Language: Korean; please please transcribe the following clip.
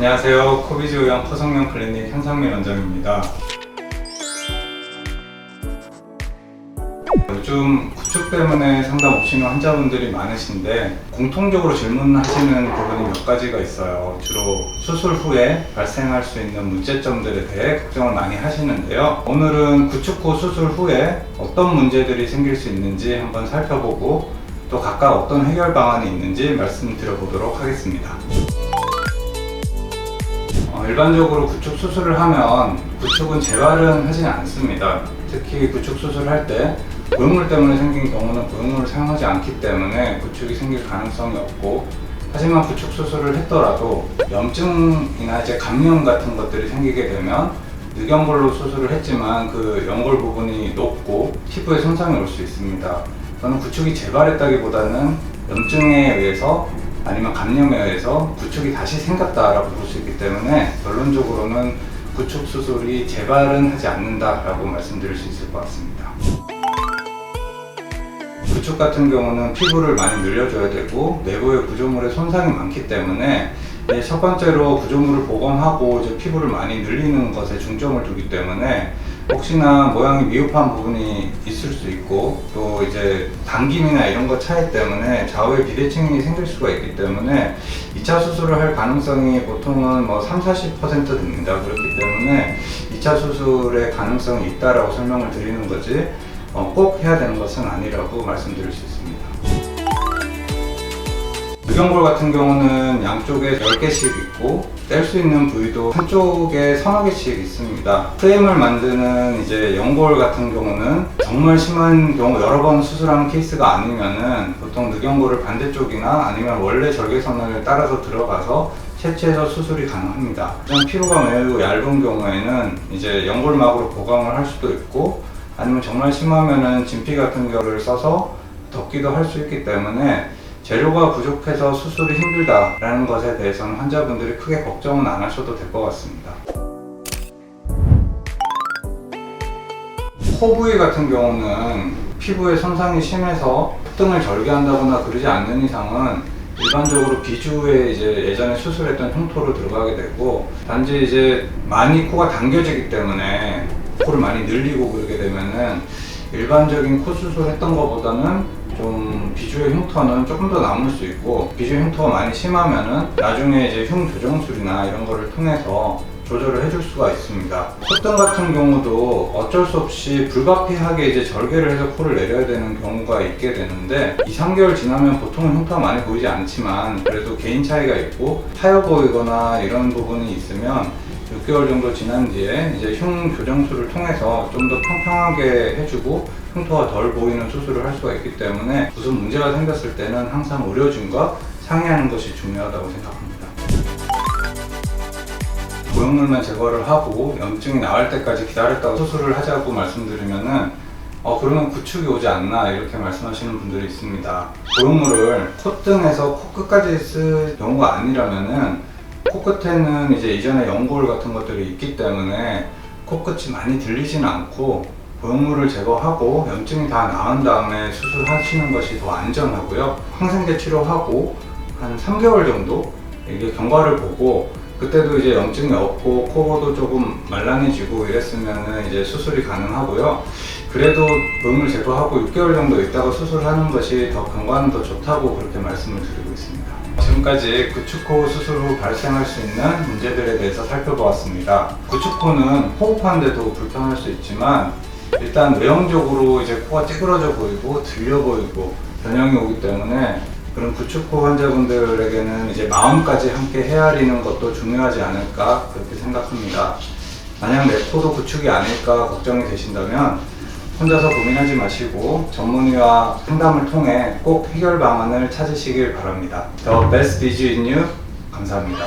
안녕하세요. 코비즈 의형 코성형 클리닉 현상민 원장입니다. 요즘 구축 때문에 상담 오시는 환자분들이 많으신데 공통적으로 질문하시는 부분이 몇 가지가 있어요. 주로 수술 후에 발생할 수 있는 문제점들에 대해 걱정을 많이 하시는데요. 오늘은 구축 후 수술 후에 어떤 문제들이 생길 수 있는지 한번 살펴보고 또 각각 어떤 해결 방안이 있는지 말씀드려보도록 하겠습니다. 일반적으로 구축 수술을 하면 구축은 재활은 하지 않습니다. 특히 구축 수술을 할 때 고용물 때문에 생긴 경우는 고용물을 사용하지 않기 때문에 구축이 생길 가능성이 없고, 하지만 구축 수술을 했더라도 염증이나 감염 같은 것들이 생기게 되면 늑연골로 수술을 했지만 그 연골 부분이 높고 피부에 손상이 올 수 있습니다. 저는 구축이 재발했다기보다는 염증에 의해서 아니면 감염에 의해서 구축이 다시 생겼다라고 볼 수 있기 때문에 결론적으로는 구축 수술이 재발은 하지 않는다라고 말씀드릴 수 있을 것 같습니다. 구축 같은 경우는 피부를 많이 늘려줘야 되고 내부의 구조물에 손상이 많기 때문에 첫 번째로 구조물을 복원하고 피부를 많이 늘리는 것에 중점을 두기 때문에 혹시나 모양이 미흡한 부분이 있을 수 있고 또 당김이나 이런 것 차이 때문에 좌우에 비대칭이 생길 수가 있기 때문에 2차 수술을 할 가능성이 보통은 30-40% 됩니다. 그렇기 때문에 2차 수술의 가능성이 있다라고 설명을 드리는 거지 꼭 해야 되는 것은 아니라고 말씀드릴 수 있습니다. 늑연골 같은 경우는 양쪽에 10개씩 있고 뗄 수 있는 부위도 한쪽에 서너 개씩 있습니다. 프레임을 만드는 연골 같은 경우는 정말 심한 경우 여러 번 수술하는 케이스가 아니면은 보통 늑연골을 반대쪽이나 아니면 원래 절개선을 따라서 들어가서 채취해서 수술이 가능합니다. 피부가 매우 얇은 경우에는 연골막으로 보강을 할 수도 있고, 아니면 정말 심하면은 진피 같은 거를 써서 덮기도 할 수 있기 때문에 재료가 부족해서 수술이 힘들다라는 것에 대해서는 환자분들이 크게 걱정은 안 하셔도 될 것 같습니다. 코 부위 같은 경우는 피부에 손상이 심해서 콧등을 절개한다거나 그러지 않는 이상은 일반적으로 비주에 예전에 수술했던 흉터로 들어가게 되고, 단지 많이 코가 당겨지기 때문에 코를 많이 늘리고 그러게 되면은 일반적인 코 수술했던 것보다는 좀 비주의 흉터는 조금 더 남을 수 있고, 비주의 흉터가 많이 심하면은 나중에 흉 조정술이나 이런 거를 통해서 조절을 해줄 수가 있습니다. 콧등 같은 경우도 어쩔 수 없이 불가피하게 절개를 해서 코를 내려야 되는 경우가 있게 되는데 2-3개월 지나면 보통은 흉터가 많이 보이지 않지만 그래도 개인 차이가 있고 하여 보이거나 이런 부분이 있으면 6개월 정도 지난 뒤에 흉 조정술을 통해서 좀 더 평평하게 해주고 흉터가 덜 보이는 수술을 할 수가 있기 때문에 무슨 문제가 생겼을 때는 항상 의료진과 상의하는 것이 중요하다고 생각합니다. 고용물만 제거를 하고 염증이 나을 때까지 기다렸다가 수술을 하자고 말씀드리면은 그러면 구축이 오지 않나 이렇게 말씀하시는 분들이 있습니다. 고용물을 콧등에서 코끝까지 쓸 경우가 아니라면은 코끝에는 이전에 연골 같은 것들이 있기 때문에 코끝이 많이 들리지는 않고 고용물을 제거하고 염증이 다 나은 다음에 수술하시는 것이 더 안전하고요. 항생제 치료하고 한 3개월 정도 이게 경과를 보고 그때도 염증이 없고 코도 조금 말랑해지고 이랬으면은 수술이 가능하고요. 그래도 고용물 제거하고 6개월 정도 있다가 수술하는 것이 더 경과는 더 좋다고 그렇게 말씀을 드리고 있습니다. 지금까지 구축코 수술 후 발생할 수 있는 문제들에 대해서 살펴보았습니다. 구축코는 호흡하는데도 불편할 수 있지만 일단 외형적으로 코가 찌그러져 보이고 들려 보이고 변형이 오기 때문에 그런 구축코 환자분들에게는 마음까지 함께 헤아리는 것도 중요하지 않을까 그렇게 생각합니다. 만약 내 코도 구축이 아닐까 걱정이 되신다면 혼자서 고민하지 마시고 전문의와 상담을 통해 꼭 해결 방안을 찾으시길 바랍니다. The best is in you. 감사합니다.